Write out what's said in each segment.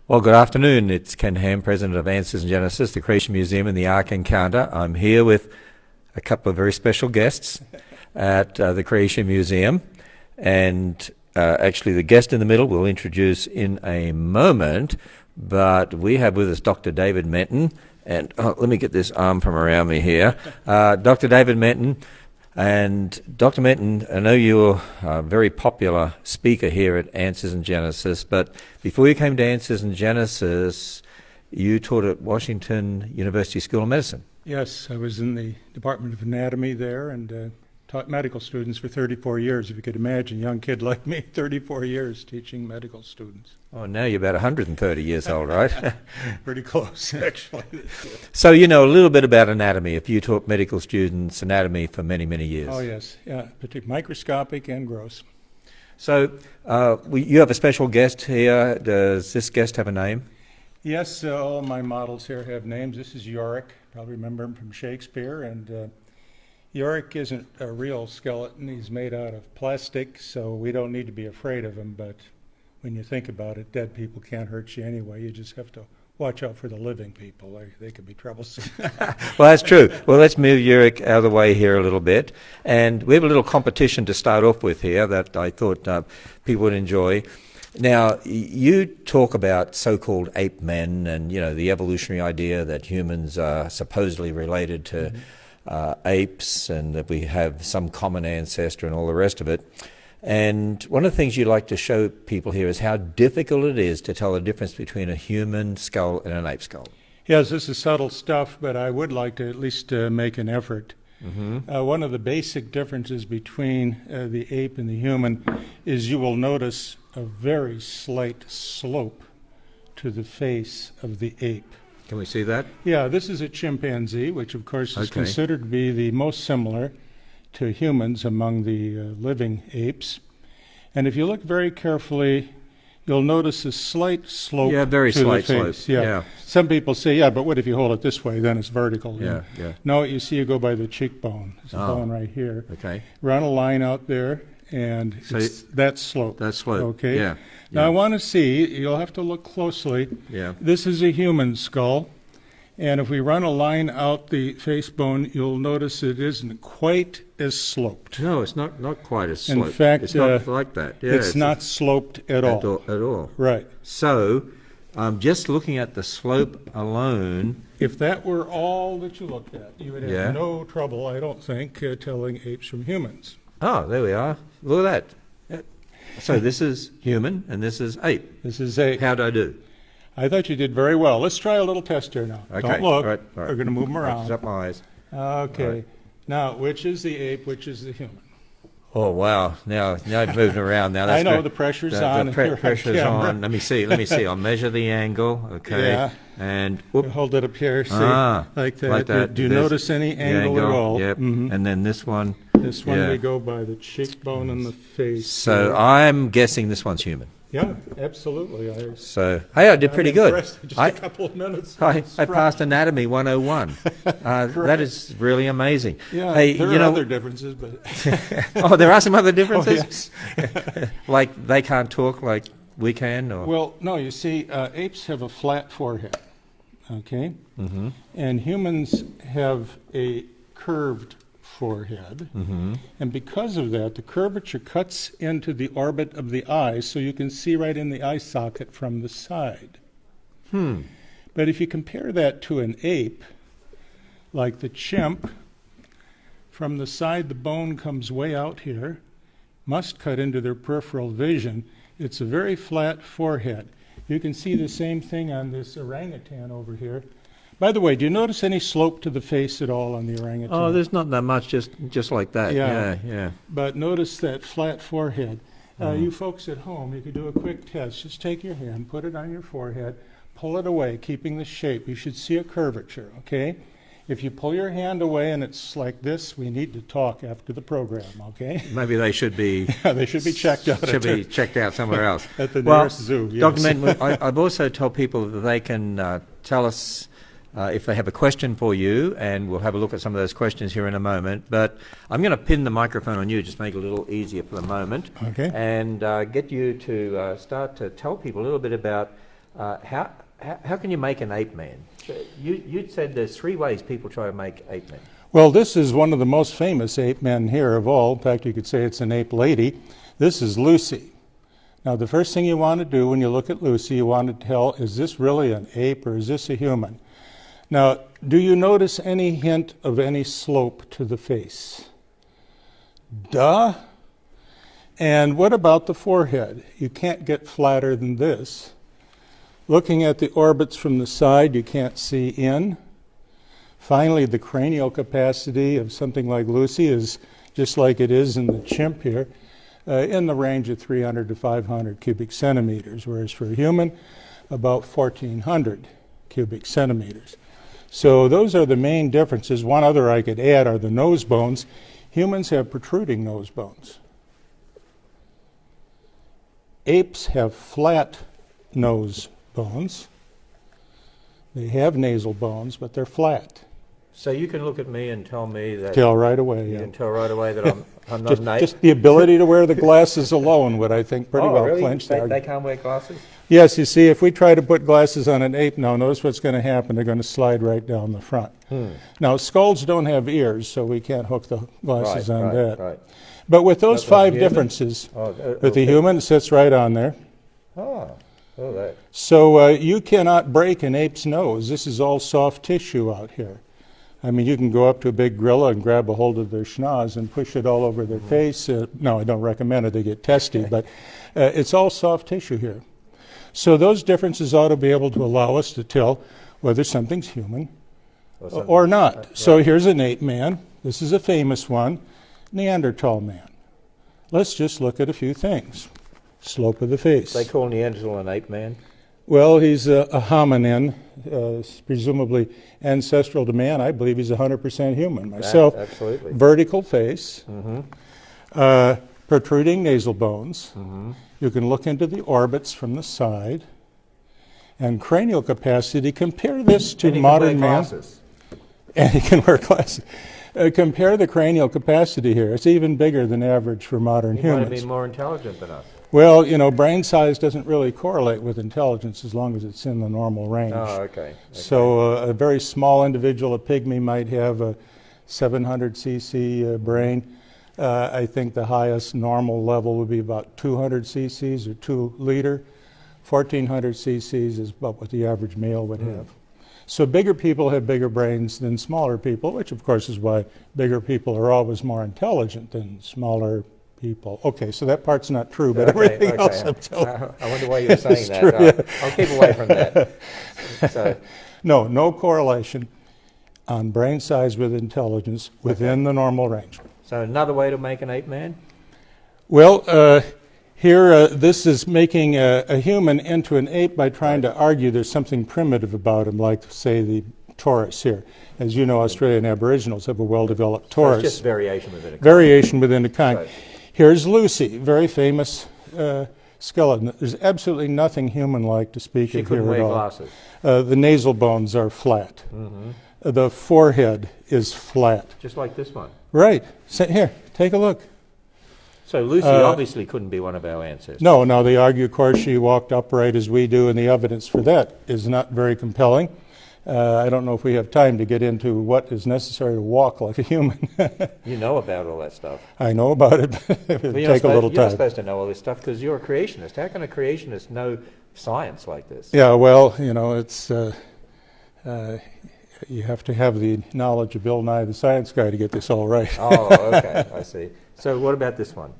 Well, good afternoon. It's Ken Ham, President of Answers in Genesis, the Creation Museum and the Ark Encounter. I'm here with a couple of very special guests at the Creation Museum. And actually, the guest in the middle we'll introduce in a moment. But we have with us Dr. David Menton. And let me get this arm from around me here. Dr. David Menton. And Dr. Menton, I know you're a very popular speaker here at Answers in Genesis, but before you came to Answers in Genesis, you taught at Washington University School of Medicine. Yes, I was in the Department of Anatomy there and taught medical students for 34 years. If you could imagine, a young kid like me, 34 years teaching medical students. Oh, now you're about 130 years old, right? Pretty close, actually. So you know a little bit about anatomy if you taught medical students anatomy for many, many years. Oh, yes, yeah, particularly microscopic and gross. So you have a special guest here. Does this guest have a name? Yes, all my models here have names. This is Yorick, probably remember him from Shakespeare, and Yorick isn't a real skeleton. He's made out of plastic, so we don't need to be afraid of him, but when you think about it, dead people can't hurt you anyway. You just have to watch out for the living people. They can be troublesome. Well, that's true. Well, let's move Yorick out of the way here a little bit. And we have a little competition to start off with here that I thought people would enjoy. Now, you talk about so-called Apemen and, you know, the evolutionary idea that humans are supposedly related to apes and that we have some common ancestor and all the rest of it. And one of the things you like to show people here is how difficult it is to tell the difference between a human skull and an ape skull. Yes, this is subtle stuff, but I would like to at least make an effort. One of the basic differences between the ape and the human is you will notice a very slight slope to the face of the ape. Can we see that? Yeah, this is a chimpanzee, which of course is considered to be the most similar to humans among the living apes. And if you look very carefully, you'll notice a slight slope to the face. Yeah. Some people say, yeah, but what if you hold it this way? Then it's vertical. Yeah. No, you see, you go by the cheekbone. There's a bone right here. Okay. Run a line out there, and so it's that slope. That slope. Okay. Yeah. Now I want to see. You'll have to look closely. Yeah. This is a human skull, and if we run a line out the face bone, you'll notice it isn't quite as sloped. No, it's not quite as sloped. In fact, it's not like that. Yeah, it's not sloped at all. At all. Right. So, just looking at the slope alone. If that were all that you looked at, you would have no trouble, I don't think, telling apes from humans. Oh, there we are. Look at that. So this is human and this is ape. This is ape. How'd I do? I thought you did very well. Let's try a little test here now. Okay. Don't look. All right. We're going to move them around. Close up my eyes. Okay. Right. Now, which is the ape, which is the human? Oh, wow. Now I've moved around. Now that's I know the pressure's on. The pressure's on. Let me see. I'll measure the angle. Okay. Yeah. And hold it up here. See, like that. Like that. Do you notice any angle at all? Yep. And then this one. This one we go by the cheekbone and the face. So I'm guessing this one's human. Yeah, absolutely. I did pretty good. Just a couple of minutes. I passed Anatomy 101. That is really amazing. Yeah, there are other differences, but oh, there are some other differences. Oh, yes. Like they can't talk like we can, or well, no. You see, apes have a flat forehead, okay, and humans have a curved forehead, and because of that, the curvature cuts into the orbit of the eye, so you can see right in the eye socket from the side. But if you compare that to an ape, like the chimp, from the side the bone comes way out here, must cut into their peripheral vision. It's a very flat forehead. You can see the same thing on this orangutan over here. By the way, do you notice any slope to the face at all on the orangutan? Oh, there's not that much, just like that. Yeah. But notice that flat forehead. You folks at home, you could do a quick test. Just take your hand, put it on your forehead, pull it away, keeping the shape. You should see a curvature, okay? If you pull your hand away and it's like this, we need to talk after the program, okay? Maybe they should be... they should be checked out. Should be checked out somewhere else. At the nearest zoo, yes. Dr. Menton, I've also told people that they can tell us if they have a question for you, and we'll have a look at some of those questions here in a moment. But I'm going to pin the microphone on you, just make it a little easier for the moment, okay, and get you to start to tell people a little bit about How can you make an ape man? You said there's 3 ways people try to make ape men. Well, this is one of the most famous ape men here of all. In fact, you could say it's an ape lady. This is Lucy. Now, the first thing you want to do when you look at Lucy, you want to tell, is this really an ape or is this a human? Now, do you notice any hint of any slope to the face? Duh. And what about the forehead? You can't get flatter than this. Looking at the orbits from the side, you can't see in. Finally, the cranial capacity of something like Lucy is just like it is in the chimp here, in the range of 300 to 500 cubic centimeters, whereas for a human, about 1,400 cubic centimeters. So those are the main differences. One other I could add are the nose bones. Humans have protruding nose bones. Apes have flat nose bones. They have nasal bones, but they're flat. So you can look at me and tell me that... Tell right away, You yeah. can tell right away that I'm not an ape? Just the ability to wear the glasses alone would, I think, pretty well really? clinch that. They can't wear glasses? Yes, you see, if we try to put glasses on an ape now, notice what's going to happen. They're going to slide right down the front. Now, skulls don't have ears, so we can't hook the glasses on that. Right. But with those But 5 human? differences, Okay. with the human, it sits right on there. That. So you cannot break an ape's nose. This is all soft tissue out here. I mean, you can go up to a big gorilla and grab a hold of their schnoz and push it all over their face. No, I don't recommend it. They get testy, but it's all soft tissue here. So those differences ought to be able to allow us to tell whether something's human or not. Right. So here's an ape man. This is a famous one, Neanderthal man. Let's just look at a few things. Slope of the face. They call Neanderthal an ape man? Well, he's a hominin, presumably ancestral to man. I believe he's 100% human myself. Absolutely. Vertical face, protruding nasal bones. You can look into the orbits from the side. And cranial capacity, compare this to modern man. Glasses. And he can wear glasses. Compare the cranial capacity here. It's even bigger than average for modern He might humans. have been more intelligent than us. Well, you know, brain size doesn't really correlate with intelligence as long as it's in the normal range. Oh, okay. So a very small individual, a pygmy, might have a 700 cc brain. I think the highest normal level would be about 200 cc's or 2 liter. 1,400 cc's is about what the average male would have. So bigger people have bigger brains than smaller people, which of course is why bigger people are always more intelligent than smaller people. Okay, so that part's not true, but everything else I'm telling you. I wonder why you're saying It's that. true, yeah. I'll keep away from that. So, No correlation on brain size with intelligence within the normal range. so another way to make an ape man? Well, here this is making a human into an ape by trying to argue there's something primitive about him, like, say, the torus here. As you know, Australian Aboriginals have a well-developed So torus. it's just variation within a kind. Variation within a kind. Right. Here's Lucy, very famous skeleton. There's absolutely nothing human-like to speak She of couldn't here wear at all. glasses. The nasal bones are flat. The forehead is flat. Just like this one. Right. Here, take a look. So Lucy obviously couldn't be one of our ancestors. No, they argue, of course, she walked upright as we do, and the evidence for that is not very compelling. I don't know if we have time to get into what is necessary to walk like a human. You know about all that stuff. I know about it, but it would take a little You're not time. supposed to know all this stuff because you're a creationist. How can a creationist know science like this? Yeah, well, you know, it's you have to have the knowledge of Bill Nye the Science Guy to get this all right. Oh, okay, I see. So what about this one?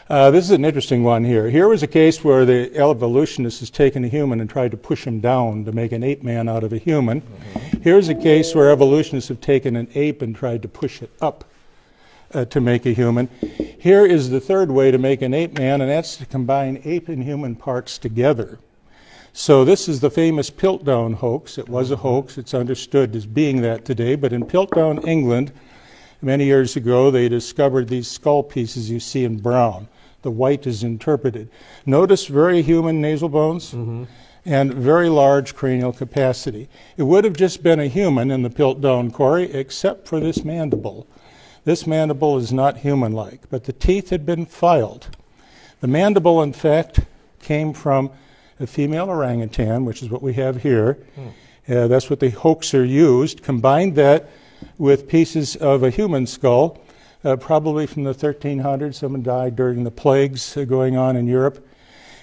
This is an interesting one here. Here was a case where the evolutionist has taken a human and tried to push him down to make an ape man out of a human. Here's a case where evolutionists have taken an ape and tried to push it up to make a human. Here is the third way to make an ape man, and that's to combine ape and human parts together. So this is the famous Piltdown hoax. It was a hoax. It's understood as being that today, but in Piltdown, England, many years ago, they discovered these skull pieces you see in brown. The white is interpreted. Notice very human nasal bones and very large cranial capacity. It would have just been a human in the Piltdown quarry except for this mandible. This mandible is not human-like, but the teeth had been filed. The mandible, in fact, came from a female orangutan, which is what we have here. That's what the hoaxer used. Combined that with pieces of a human skull, probably from the 1300s. Someone died during the plagues going on in Europe.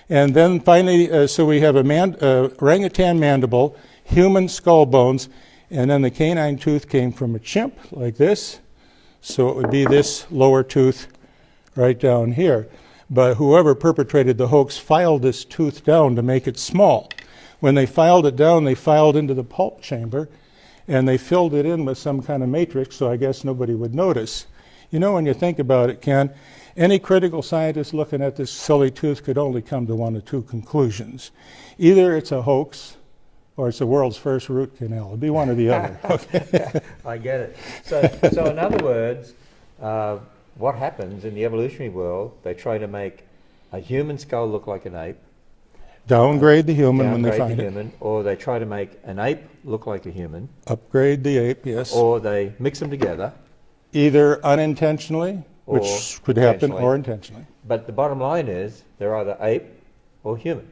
And then finally, so we have a orangutan mandible, human skull bones, and then the canine tooth came from a chimp, like this. So it would be this lower tooth right down here. But whoever perpetrated the hoax filed this tooth down to make it small. When they filed it down, they filed into the pulp chamber, and they filled it in with some kind of matrix, so I guess nobody would notice. You know, when you think about it, Ken, any critical scientist looking at this silly tooth could only come to one of two conclusions. Either it's a hoax, or it's the world's first root canal. It'd be one or the other. Okay. I get it. So in other words, what happens in the evolutionary world, they try to make a human skull look like an ape. Downgrade the human when they Downgrade find the it. human, or they try to make an ape look like a human, Upgrade the ape, yes. or they mix them together. Either unintentionally, Or which could happen, intentionally. or intentionally. But the bottom line is they're either ape or human.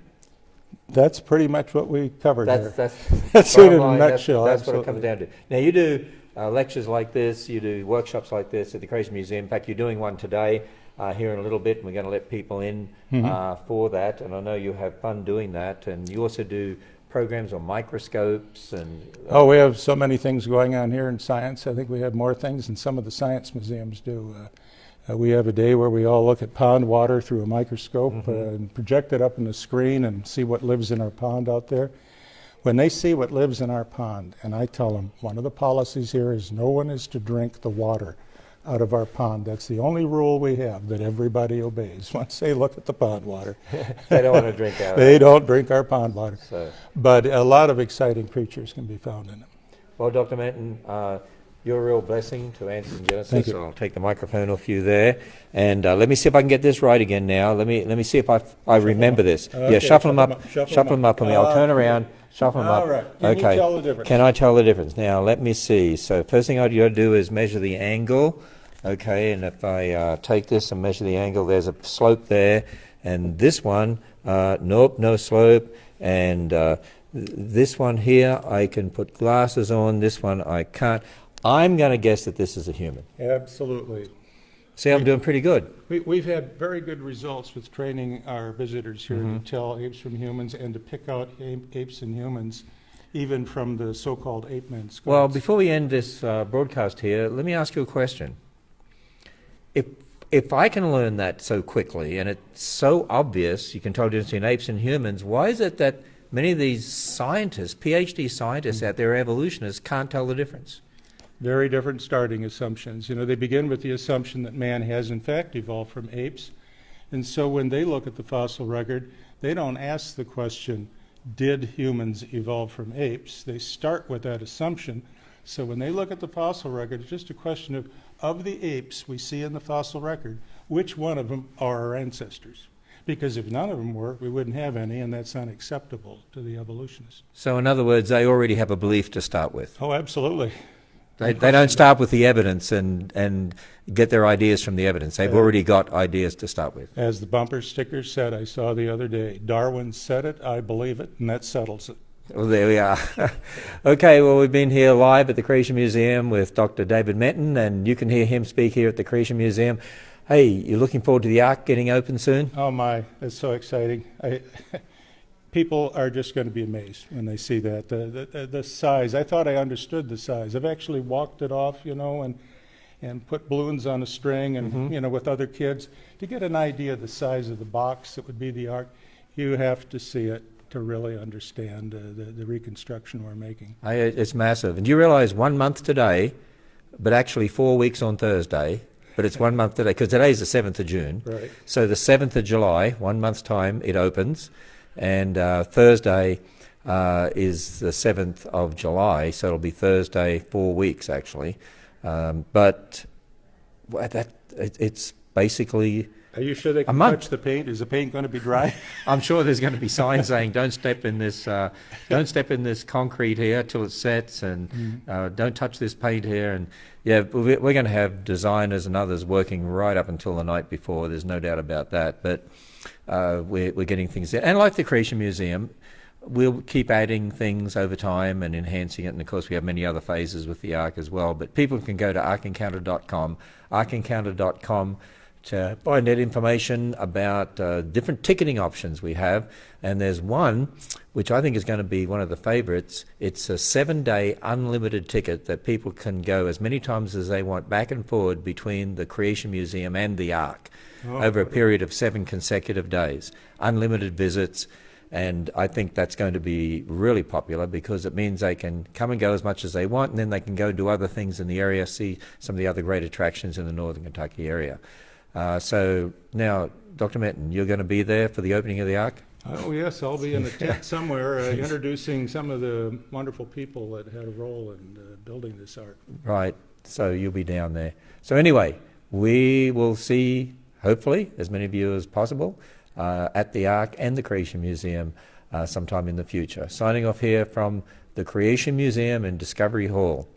That's pretty much what we covered That's here. that's That's it bottom in a line, nutshell. That's what it comes absolutely. down to. Now you do lectures like this, you do workshops like this at the Creation Museum. In fact, you're doing one today here in a little bit, and we're going to let people in for that. And I know you have fun doing that. And you also do programs on microscopes and Oh, we have so many things going on here in science. I think we have more things than some of the science museums do. We have a day where we all look at pond water through a microscope and project it up in the screen and see what lives in our pond out there. When they see what lives in our pond, and I tell them, one of the policies here is no one is to drink the water out of our pond. That's the only rule we have that everybody obeys. Once they look at the pond water, they don't want to drink out. they don't drink our pond water. So, But a lot of exciting creatures can be found in it. well, Dr. Manton, you're a real blessing to Answers in Genesis. Thank you. So I'll take the microphone off you there, and let me see if I can get this right again. Now, let me see if I remember this. Okay, Yeah, shuffle them up, shuffle shuffle them up on me. I'll turn around, shuffle them up. All right. Can you Okay. tell the difference? Can I tell the difference? Now, let me see. So first thing I've got to do is measure the angle. Okay, and if I take this and measure the angle, there's a slope there, and this one, nope, no slope, and this one here, I can put glasses on. This one I can't. I'm going to guess that this is a human. Absolutely. See, I'm doing pretty good. We've had very good results with training our visitors here to tell apes from humans and to pick out apes and humans, even from the so-called Apeman skulls. Well, before we end this broadcast here, let me ask you a question. If I can learn that so quickly, and it's so obvious, you can tell the difference between apes and humans, why is it that many of these scientists, PhD scientists out there, evolutionists, can't tell the difference? Very different starting assumptions. You know, they begin with the assumption that man has in fact evolved from apes. And so when they look at the fossil record, they don't ask the question, did humans evolve from apes? They start with that assumption. So when they look at the fossil record, it's just a question of the apes we see in the fossil record, which one of them are our ancestors? Because if none of them were, we wouldn't have any, and that's unacceptable to the evolutionists. So in other words, they already have a belief to start with. Oh, absolutely. They don't start with the evidence and get their ideas from the evidence. They've already got ideas to start with. As the bumper sticker said, I saw the other day, Darwin said it, I believe it, and that settles it. Well, there we are. Okay, well, we've been here live at the Creation Museum with Dr. David Manton, and you can hear him speak here at the Creation Museum. Hey, you're looking forward to the Ark getting open soon? Oh my, that's so exciting. People are just going to be amazed when they see that. The size, I thought I understood the size. I've actually walked it off, you know, and put balloons on a string and, you know, with other kids. To get an idea of the size of the box that would be the Ark, you have to see it to really understand the reconstruction we're making. It's massive. And do you realize 1 month today, but actually 4 weeks on Thursday, but it's 1 month today, because today's the 7th of June. Right. So the 7th of July, 1 month's time, it opens. And Thursday is the 7th of July, so it'll be Thursday, 4 weeks actually. But it's basically... Are you sure they can touch the paint? Is the paint going to be dry? I'm sure there's going to be signs saying don't step in this concrete here till it sets, and don't touch this paint here. And yeah, we're going to have designers and others working right up until the night before. There's no doubt about that. But we're getting things there. And like the Creation Museum, we'll keep adding things over time and enhancing it. And of course, we have many other phases with the Ark as well. But people can go to arkencounter.com to find out information about different ticketing options we have. And there's one which I think is going to be one of the favorites. It's a 7-day unlimited ticket that people can go as many times as they want back and forward between the Creation Museum and the Ark over a period of 7 consecutive days. Unlimited visits. And I think that's going to be really popular because it means they can come and go as much as they want, and then they can go do other things in the area, see some of the other great attractions in the northern Kentucky area. So now, Dr. Menton, you're going to be there for the opening of the Ark? Oh, yes, I'll be in a tent somewhere introducing some of the wonderful people that had a role in building this Ark. Right, so you'll be down there. So anyway, we will see, hopefully, as many of you as possible at the Ark and the Creation Museum sometime in the future. Signing off here from the Creation Museum in Discovery Hall.